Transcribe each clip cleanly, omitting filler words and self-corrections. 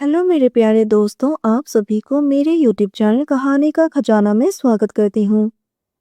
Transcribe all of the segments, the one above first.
Hello मेरे प्यारे दोस्तों, आप सभी को मेरे यूट्यूब चैनल कहानी का खजाना में स्वागत करती हूँ।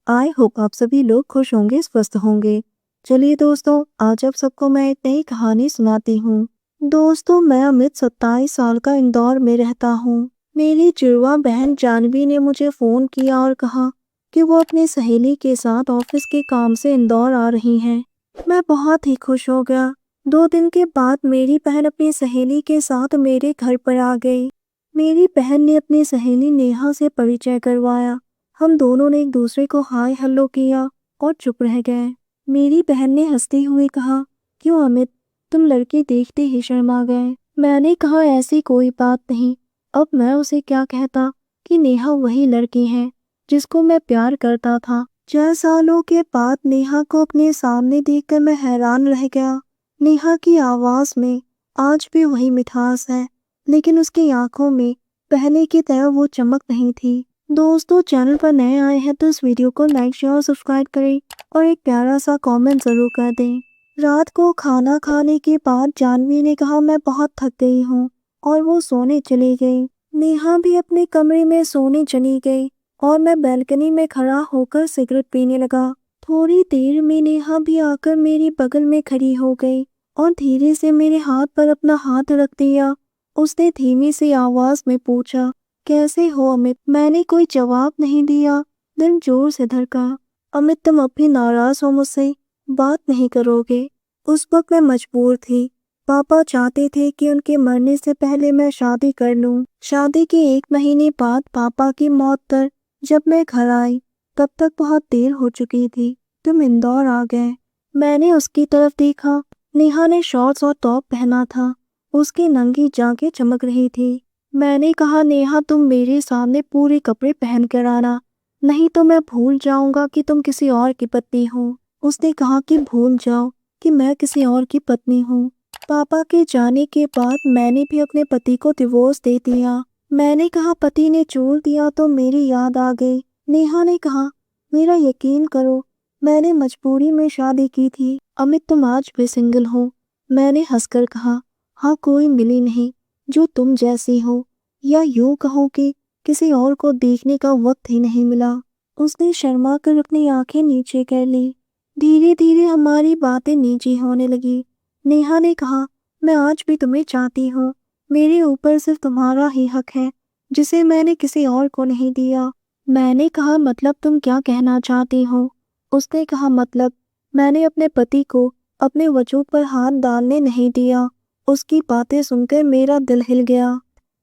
आई होप आप सभी लोग खुश होंगे, स्वस्थ होंगे। चलिए दोस्तों, आज आप सबको मैं एक नई कहानी सुनाती हूँ। दोस्तों, मैं अमित 27 साल का इंदौर में रहता हूँ। मेरी जुड़वा बहन जानवी ने मुझे फ़ोन किया और कहा कि वो अपनी सहेली के साथ ऑफिस के काम से इंदौर आ रही हैं। मैं बहुत ही खुश हो गया। 2 दिन के बाद मेरी बहन अपनी सहेली के साथ मेरे घर पर आ गई। मेरी बहन ने अपनी सहेली नेहा से परिचय करवाया। हम दोनों ने एक दूसरे को हाय हेलो किया और चुप रह गए। मेरी बहन ने हंसती हुई कहा, क्यों अमित, तुम लड़की देखते ही शर्मा गए। मैंने कहा, ऐसी कोई बात नहीं। अब मैं उसे क्या कहता कि नेहा वही लड़की है जिसको मैं प्यार करता था। 4 सालों के बाद नेहा को अपने सामने देखकर मैं हैरान रह गया। नेहा की आवाज़ में आज भी वही मिठास है, लेकिन उसकी आंखों में पहले की तरह वो चमक नहीं थी। दोस्तों, चैनल पर नए आए हैं तो इस वीडियो को लाइक शेयर और सब्सक्राइब करें और एक प्यारा सा कमेंट ज़रूर कर दें। रात को खाना खाने के बाद जानवी ने कहा, मैं बहुत थक गई हूँ, और वो सोने चली गई। नेहा भी अपने कमरे में सोने चली गई और मैं बालकनी में खड़ा होकर सिगरेट पीने लगा। थोड़ी देर में नेहा भी आकर मेरे बगल में खड़ी हो गई और धीरे से मेरे हाथ पर अपना हाथ रख दिया। उसने धीमी सी आवाज में पूछा, कैसे हो अमित। मैंने कोई जवाब नहीं दिया। दिल जोर से धड़का। अमित, तुम अब भी नाराज हो मुझसे, बात नहीं करोगे। उस वक्त मैं मजबूर थी। पापा चाहते थे कि उनके मरने से पहले मैं शादी कर लूं। शादी के 1 महीने बाद पापा की मौत पर जब मैं घर आई, तब तक बहुत देर हो चुकी थी। तुम इंदौर आ गए। मैंने उसकी तरफ देखा। नेहा ने शॉर्ट्स और टॉप पहना था। उसकी नंगी जांघें चमक रही थी। मैंने कहा, नेहा, तुम मेरे सामने पूरे कपड़े पहन कर आना, नहीं तो मैं भूल जाऊंगा कि तुम किसी और की पत्नी हो। उसने कहा कि भूल जाओ कि मैं किसी और की पत्नी हूँ। पापा के जाने के बाद मैंने भी अपने पति को डिवोर्स दे दिया। मैंने कहा, पति ने छोड़ दिया तो मेरी याद आ गई। नेहा ने कहा, मेरा यकीन करो, मैंने मजबूरी में शादी की थी। अमित, तुम आज भी सिंगल हो। मैंने हंसकर कहा, हाँ, कोई मिली नहीं जो तुम जैसी हो, या यूं कहो कि किसी और को देखने का वक्त ही नहीं मिला। उसने शर्मा कर अपनी आंखें नीचे कर ली। धीरे धीरे हमारी बातें निजी होने लगी। नेहा ने कहा, मैं आज भी तुम्हें चाहती हूँ। मेरे ऊपर सिर्फ तुम्हारा ही हक है, जिसे मैंने किसी और को नहीं दिया। मैंने कहा, मतलब तुम क्या कहना चाहती हो। उसने कहा, मतलब मैंने अपने पति को अपने वजूद पर हाथ डालने नहीं दिया। उसकी बातें सुनकर मेरा दिल हिल गया।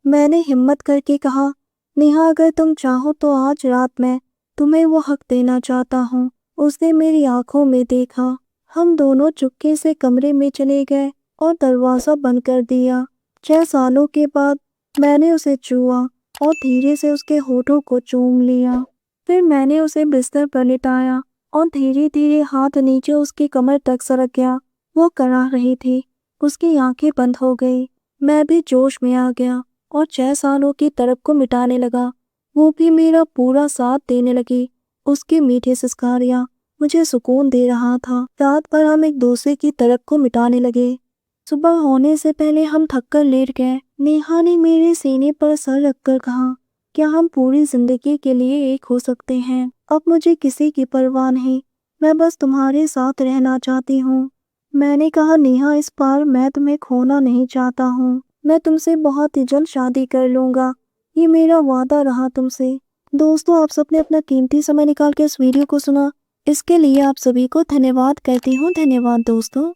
मैंने हिम्मत करके कहा, नेहा, अगर तुम चाहो तो आज रात मैं तुम्हें वो हक देना चाहता हूँ। उसने मेरी आंखों में देखा। हम दोनों चुपके से कमरे में चले गए और दरवाज़ा बंद कर दिया। 6 सालों के बाद मैंने उसे छुआ और धीरे से उसके होठों को चूम लिया। फिर मैंने उसे बिस्तर पर लिटाया और धीरे धीरे हाथ नीचे उसकी कमर तक सरक गया। वो कराह रही थी। उसकी आंखें बंद हो गई। मैं भी जोश में आ गया और 6 सालों की तड़प को मिटाने लगा। वो भी मेरा पूरा साथ देने लगी। उसकी मीठी सिसकारियाँ मुझे सुकून दे रहा था। रात भर हम एक दूसरे की तड़प को मिटाने लगे। सुबह होने से पहले हम थककर लेट गए। नेहा ने मेरे सीने पर सर रखकर कहा, क्या हम पूरी जिंदगी के लिए एक हो सकते हैं। अब मुझे किसी की परवाह नहीं, मैं बस तुम्हारे साथ रहना चाहती हूँ। मैंने कहा, नेहा, इस बार मैं तुम्हें खोना नहीं चाहता हूँ। मैं तुमसे बहुत ही जल्द शादी कर लूँगा, ये मेरा वादा रहा तुमसे। दोस्तों, आप सबने अपना कीमती समय निकाल के इस वीडियो को सुना, इसके लिए आप सभी को धन्यवाद कहती हूँ। धन्यवाद दोस्तों।